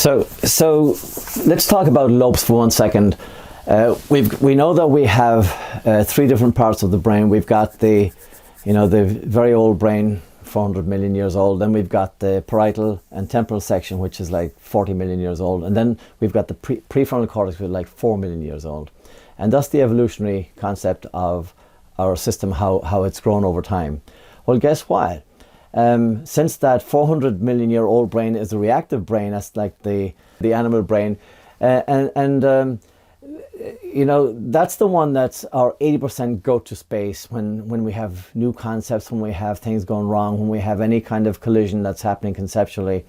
So let's talk about lobes for 1 second. We know that we have three different parts of the brain. We've got the very old brain, 400 million years old. Then we've got the parietal and temporal section, which is like 40 million years old. And then we've got the prefrontal cortex, which is like 4 million years old. And that's the evolutionary concept of our system, how it's grown over time. Well, guess what? Since that 400 million year old brain is a reactive brain, that's like the animal brain, that's the one that's our 80% go-to space when we have new concepts, when we have things going wrong, when we have any kind of collision that's happening conceptually.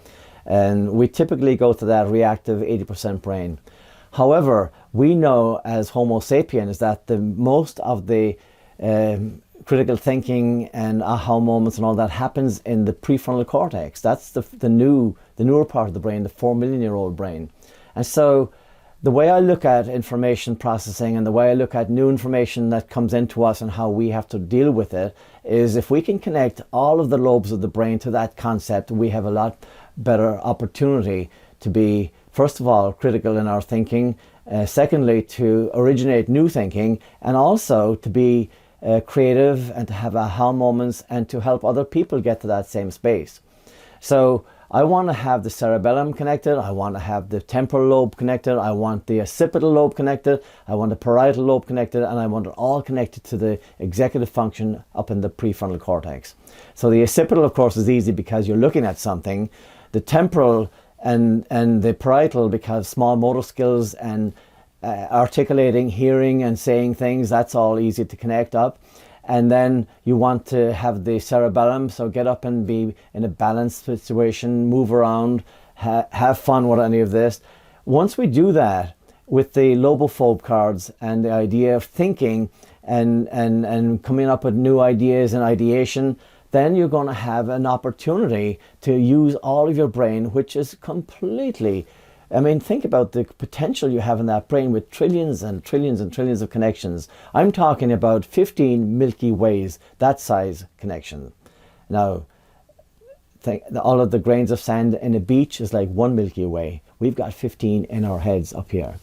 And we typically go to that reactive 80% brain. However, we know as Homo sapiens that the most of the critical thinking and aha moments and all that happens in the prefrontal cortex. That's the newer part of the brain, the 4 million year old brain. And so the way I look at information processing and the way I look at new information that comes into us and how we have to deal with it is if we can connect all of the lobes of the brain to that concept, we have a lot better opportunity to be, first of all, critical in our thinking, secondly, to originate new thinking, and also to be creative and to have aha moments and to help other people get to that same space. So I want to have the cerebellum connected, I want to have the temporal lobe connected, I want the occipital lobe connected, I want the parietal lobe connected, and I want it all connected to the executive function up in the prefrontal cortex. So the occipital, of course, is easy because you're looking at something. The temporal and the parietal, because small motor skills and articulating, hearing and saying things, that's all easy to connect up. And then you want to have the cerebellum, so get up and be in a balanced situation, move around, have fun with any of this. Once we do that with the lobophobe cards and the idea of thinking and coming up with new ideas and ideation, then you're going to have an opportunity to use all of your brain, which is completely, think about the potential you have in that brain with trillions and trillions and trillions of connections. I'm talking about 15 Milky Ways, that size connection. Now, all of the grains of sand in a beach is like 1 Milky Way. We've got 15 in our heads up here.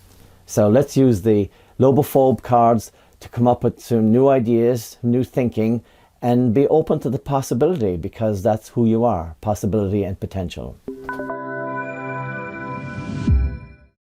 So let's use the lobophobe cards to come up with some new ideas, new thinking, and be open to the possibility, because that's who you are, possibility and potential.